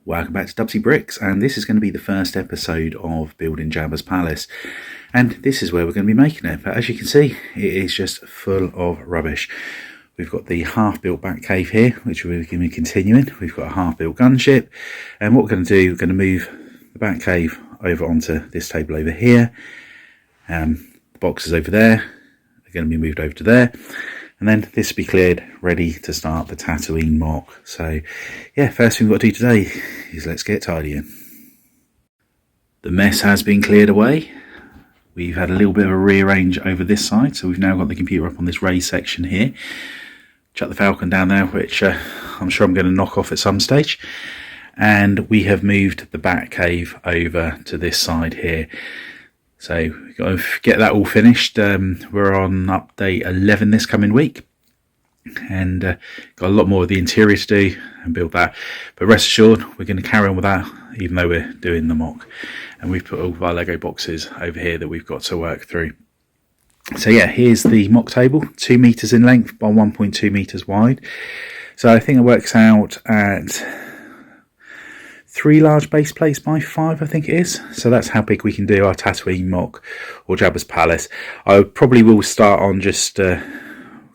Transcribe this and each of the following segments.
Welcome back to Dubbzi Bricks, and this is going to be the first episode of building Jabba's palace, and this is where we're going to be making it. But as you can see, it is just full of rubbish. We've got the half-built back cave here, which we're going to be continuing. We've got a half-built gunship, and what we're going to do, we're going to move the back cave over onto this table over here. The boxes over there are going to be moved over to there. And then this will be cleared, ready to start the Tatooine mock. So, yeah, first thing we've got to do today is let's get tidying. The mess has been cleared away. We've had a little bit of a rearrange over this side, so we've now got the computer up on this raised section here. Chuck the Falcon down there, which I'm sure I'm going to knock off at some stage. And we have moved the bat cave over to this side here. So we've got to get that all finished. We're on update 11 this coming week, and got a lot more of the interior to do and build that. But rest assured, we're going to carry on with that even though we're doing the mock. And we've put all of our Lego boxes over here that we've got to work through. So yeah, here's the mock table, 2 meters in length by 1.2 meters wide. So I think it works out at 3 large base plates by 5, I think it is. So that's how big we can do our Tatooine mock or Jabba's palace. I probably will start on just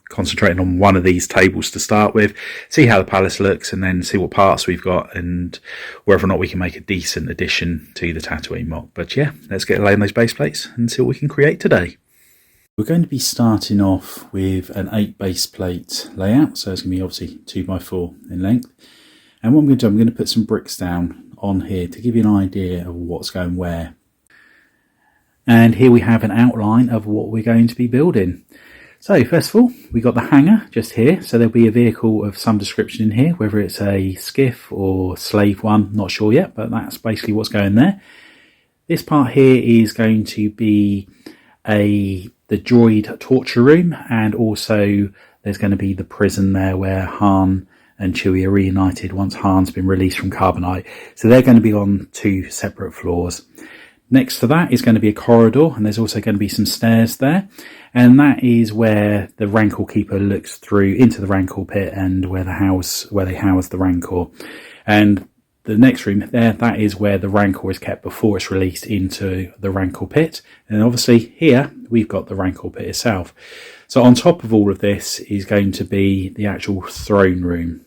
concentrating on one of these tables to start with, see how the palace looks, and then see what parts we've got and whether or not we can make a decent addition to the Tatooine mock. But yeah, let's get laying those base plates and see what we can create today. We're going to be starting off with an 8 base plate layout, so it's going to be obviously 2x4 in length. And what I'm going to do, I'm going to put some bricks down on here to give you an idea of what's going where. And here we have an outline of what we're going to be building. So first of all, we got the hangar just here. So there'll be a vehicle of some description in here, whether it's a skiff or slave one, not sure yet, but that's basically what's going there. This part here is going to be the droid torture room, and also there's going to be the prison there where Han and Chewie are reunited once Han's been released from Carbonite. So they're going to be on 2 separate floors. Next to that is going to be a corridor, and there's also going to be some stairs there. And that is where the Rancor Keeper looks through into the Rancor pit, and where they house the Rancor. And the next room there, that is where the Rancor is kept before it's released into the Rancor pit. And obviously here we've got the Rancor pit itself. So on top of all of this is going to be the actual throne room.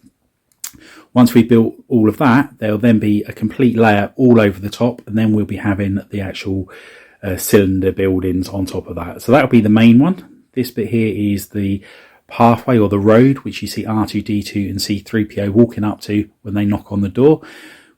Once we've built all of that, there'll then be a complete layer all over the top, and then we'll be having the actual cylinder buildings on top of that. So that'll be the main one. This bit here is the pathway or the road, which you see R2-D2 and C-3PO walking up to when they knock on the door.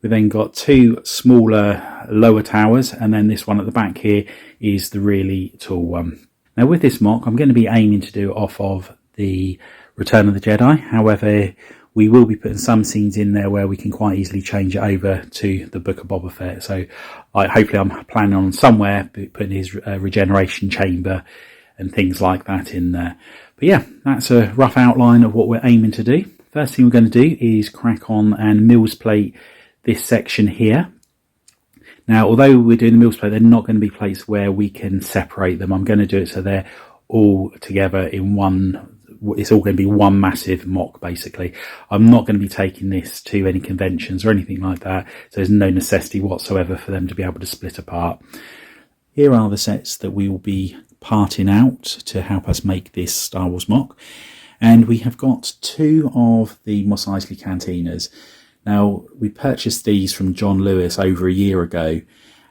We've then got 2 smaller lower towers, and then this one at the back here is the really tall one. Now with this mock, I'm going to be aiming to do it off of the Return of the Jedi. However, we will be putting some scenes in there where we can quite easily change it over to the Book of Boba Fett. So hopefully I'm planning on somewhere putting his regeneration chamber and things like that in there. But yeah, that's a rough outline of what we're aiming to do. First thing we're going to do is crack on and Mills plate this section here. Now, although we're doing the Mills plate, they're not going to be plates where we can separate them. I'm going to do it so they're all together in one. It's all going to be one massive mock, basically. I'm not going to be taking this to any conventions or anything like that, so there's no necessity whatsoever for them to be able to split apart. Here are the sets that we will be parting out to help us make this Star Wars mock. And we have got 2 of the Mos Eisley cantinas. Now, we purchased these from John Lewis over a year ago,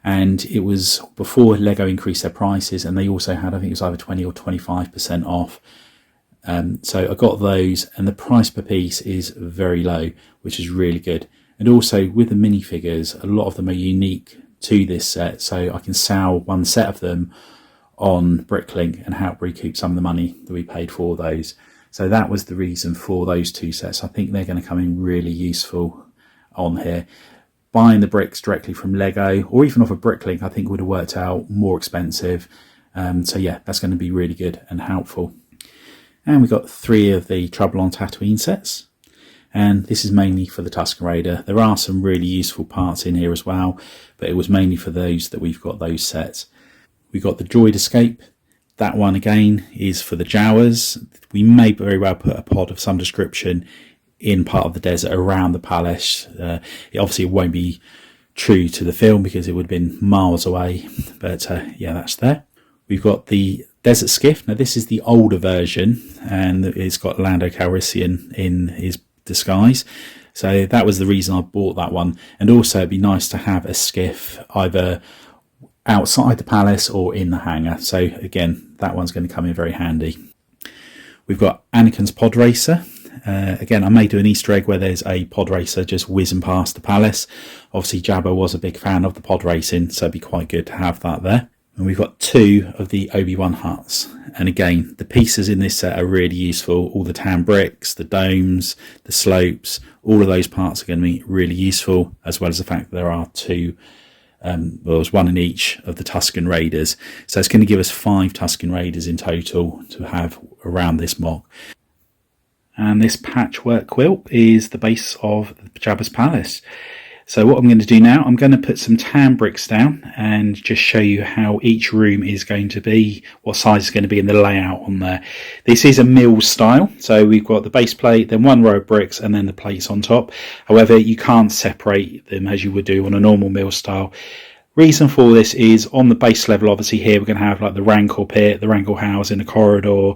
and it was before Lego increased their prices, and they also had, I think it was either 20 or 25% off. So I got those, and the price per piece is very low, which is really good. And also with the minifigures, a lot of them are unique to this set, so I can sell one set of them on Bricklink and help recoup some of the money that we paid for those. So that was the reason for those 2 sets. I think they're going to come in really useful on here. Buying the bricks directly from Lego or even off of Bricklink, I think would have worked out more expensive. So yeah, that's going to be really good and helpful. And we've got 3 of the Trouble on Tatooine sets. And this is mainly for the Tusken Raider. There are some really useful parts in here as well, but it was mainly for those that we've got those sets. We've got the Droid Escape. That one again is for the Jawas. We may very well put a pod of some description in part of the desert around the palace. It obviously won't be true to the film because it would have been miles away, but yeah, that's there. We've got the desert skiff. Now this is the older version, and it's got Lando Calrissian in his disguise, so that was the reason I bought that one. And also it'd be nice to have a skiff either outside the palace or in the hangar, so again that one's going to come in very handy. We've got Anakin's pod racer. Again, I may do an Easter egg where there's a pod racer just whizzing past the palace. Obviously Jabba was a big fan of the pod racing, so it'd be quite good to have that there. And we've got 2 of the Obi-Wan huts. And again, the pieces in this set are really useful. All the tan bricks, the domes, the slopes, all of those parts are going to be really useful, as well as the fact that there are 2, well, there's 1 in each of the Tusken Raiders. So it's going to give us 5 Tusken Raiders in total to have around this mock. And this patchwork quilt is the base of Jabba's palace. So what I'm going to do now, I'm going to put some tan bricks down and just show you how each room is going to be, what size is going to be in the layout on there. This is a mill style, so we've got the base plate, then 1 row of bricks, and then the plates on top. However, you can't separate them as you would do on a normal mill style. Reason for this is on the base level, obviously here we're going to have like the Rancor pit, the Rancor house in the corridor,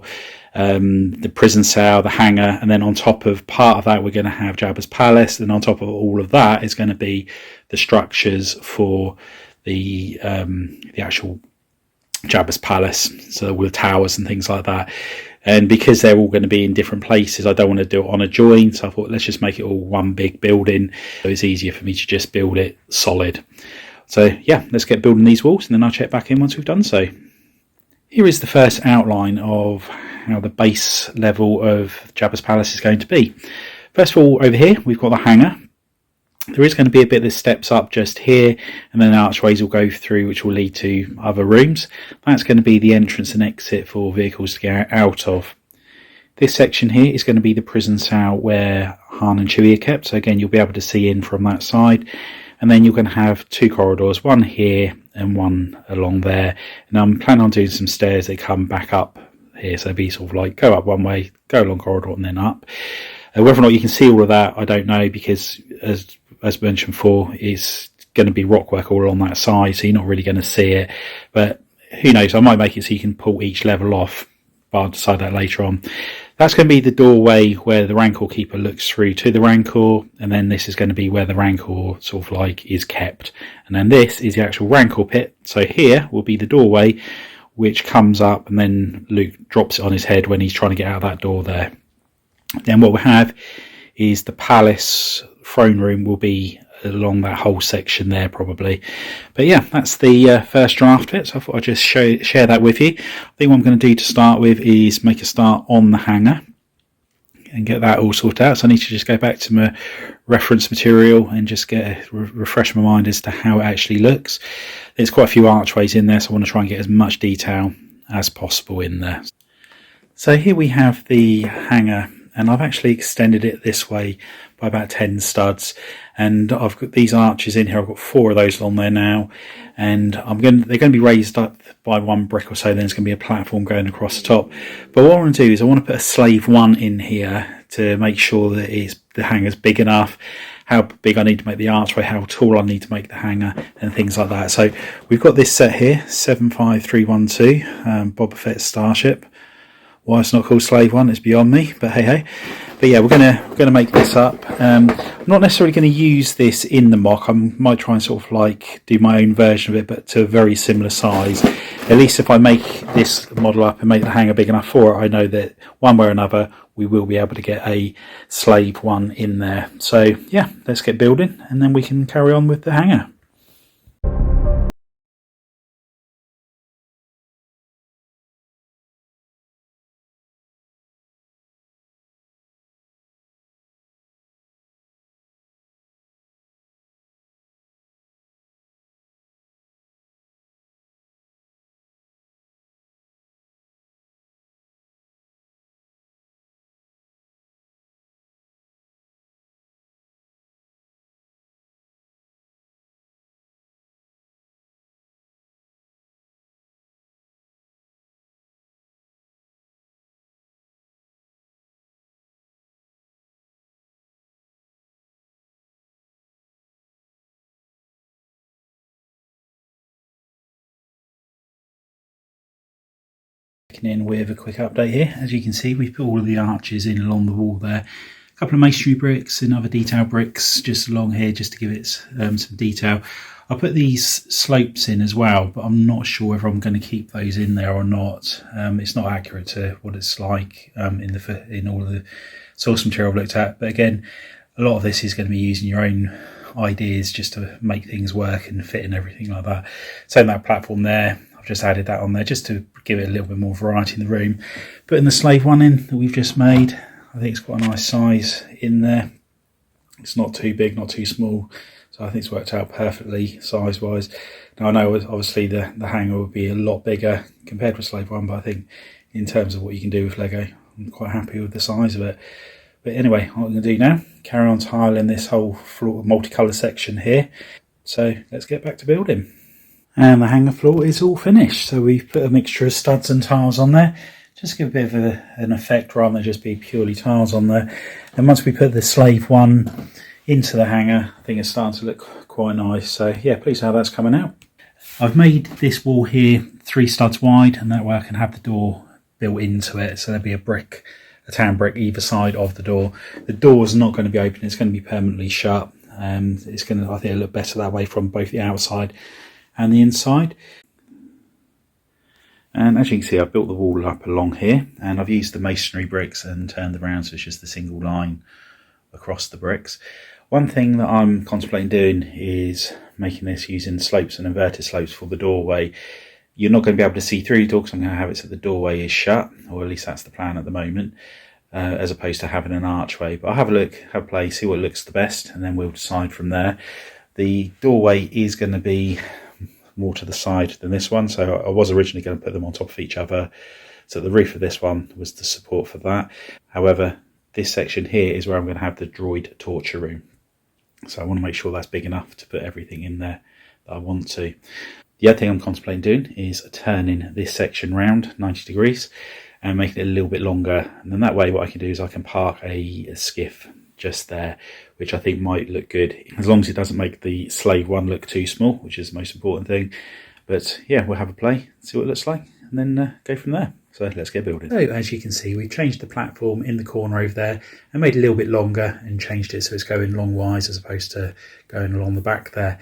the prison cell, the hangar, and then on top of part of that we're going to have Jabba's palace, and on top of all of that is going to be the structures for the actual Jabba's palace, so with towers and things like that. And because they're all going to be in different places, I don't want to do it on a join, so I thought let's just make it all one big building, so it's easier for me to just build it solid. So yeah, let's get building these walls and then I'll check back in once we've done so. Here is the first outline of how the base level of Jabba's palace is going to be. First of all, over here we've got the hangar. There is going to be a bit that steps up just here, and then archways will go through which will lead to other rooms. That's going to be the entrance and exit for vehicles to get out of. This section here is going to be the prison cell where Han and Chewie are kept, so again you'll be able to see in from that side. And then you're going to have 2 corridors, one here and one along there. And I'm planning on doing some stairs that come back up here. So be sort of like go up one way, go along corridor and then up. Whether or not you can see all of that, I don't know, because as mentioned before, it's going to be rockwork all along that side. So you're not really going to see it. But who knows, I might make it so you can pull each level off. But I'll decide that later on. That's going to be the doorway where the Rancor Keeper looks through to the Rancor, and then this is going to be where the Rancor sort of like is kept. And then this is the actual Rancor pit. So here will be the doorway which comes up, and then Luke drops it on his head when he's trying to get out of that door there. Then what we have is the palace throne room will be along that whole section there probably. But yeah, that's the first draft of it, so I thought I'd just share that with you. I think what I'm going to do to start with is make a start on the hangar and get that all sorted out. So I need to just go back to my reference material and just refresh my mind as to how it actually looks. There's quite a few archways in there, so I want to try and get as much detail as possible in there. So here we have the hangar, and I've actually extended it this way by about 10 studs, and I've got these arches in here. I've got 4 of those along there now, and they're going to be raised up by 1 brick or so. Then there's going to be a platform going across the top. But what I want to do is I want to put a slave 1 in here to make sure that the hangar's big enough, how big I need to make the archway, how tall I need to make the hangar, and things like that. So we've got this set here, 75312, Boba Fett Starship. Why it's not called Slave 1 is beyond me, but hey. But yeah, we're gonna make this up. I'm not necessarily going to use this in the mock. I might try and sort of like do my own version of it, but to a very similar size. At least if I make this model up and make the hangar big enough for it, I know that one way or another we will be able to get a Slave 1 in there. So yeah, let's get building and then we can carry on with the hangar. In with a quick update here. As you can see, we've put all of the arches in along the wall there. A couple of masonry bricks and other detail bricks just along here just to give it some detail. I'll put these slopes in as well, but I'm not sure if I'm going to keep those in there or not. It's not accurate to what it's like in all of the source material I've looked at. But again, a lot of this is going to be using your own ideas just to make things work and fit and everything like that. Same that platform there. I've just added that on there just to give it a little bit more variety in the room. Putting the slave one in that we've just made, I think it's quite a nice size in there. It's not too big, not too small, so I think it's worked out perfectly size wise. Now I know obviously the hanger would be a lot bigger compared with slave one, but I think in terms of what you can do with Lego, I'm quite happy with the size of it. But anyway, what I'm going to do now, carry on tiling this whole floor multicolour section here. So let's get back to building. And the hanger floor is all finished. So we've put a mixture of studs and tiles on there. Just give a bit of an effect rather than just be purely tiles on there. And once we put the slave one into the hanger, I think it's starting to look quite nice. So yeah, pleased how that's coming out. I've made this wall here 3 studs wide, and that way I can have the door built into it. So there'll be a tan brick either side of the door. The door's not going to be open, it's going to be permanently shut. It's going to, I think, look better that way from both the outside and the inside. And as you can see, I've built the wall up along here, and I've used the masonry bricks and turned them around so it's just a single line across the bricks. One thing that I'm contemplating doing is making this using slopes and inverted slopes for the doorway. You're not going to be able to see through the door because I'm going to have it so the doorway is shut, or at least that's the plan at the moment, as opposed to having an archway. But I'll have a look, have a play, see what looks the best, and then we'll decide from there. The doorway is going to be more to the side than this one, so I was originally going to put them on top of each other, so the roof of this one was the support for that. However, this section here is where I'm going to have the droid torture room, so I want to make sure that's big enough to put everything in there that I want to. The other thing I'm contemplating doing is turning this section round 90 degrees and making it a little bit longer, and then that way what I can do is I can park a skiff just there, which I think might look good, as long as it doesn't make the slave one look too small, which is the most important thing. But yeah, we'll have a play, see what it looks like, and then go from there. So let's get building. So as you can see, we've changed the platform in the corner over there and made it a little bit longer and changed it so it's going longwise as opposed to going along the back there.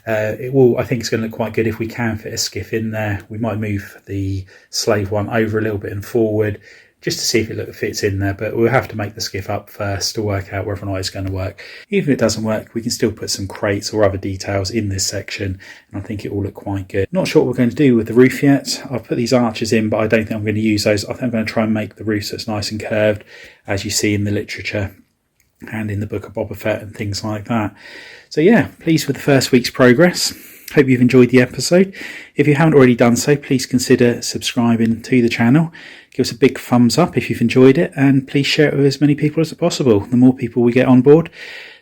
I think it's going to look quite good if we can fit a skiff in there. We might move the slave one over a little bit and forward just to see if it fits in there, but we'll have to make the skiff up first to work out whether or not it's going to work. Even if it doesn't work, we can still put some crates or other details in this section, and I think it will look quite good. Not sure what we're going to do with the roof yet. I've put these arches in, but I don't think I'm going to use those. I think I'm going to try and make the roof so it's nice and curved, as you see in the literature and in the book of Boba Fett and things like that. So yeah, pleased with the first week's progress. Hope you've enjoyed the episode. If you haven't already done so, please consider subscribing to the channel. Give us a big thumbs up if you've enjoyed it, and please share it with as many people as possible. The more people we get on board,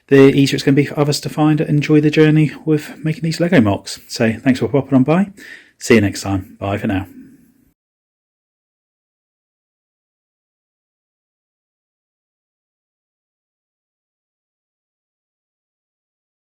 the easier it's going to be for others to find and enjoy the journey with making these Lego mocks. So thanks for popping on by. See you next time. Bye for now.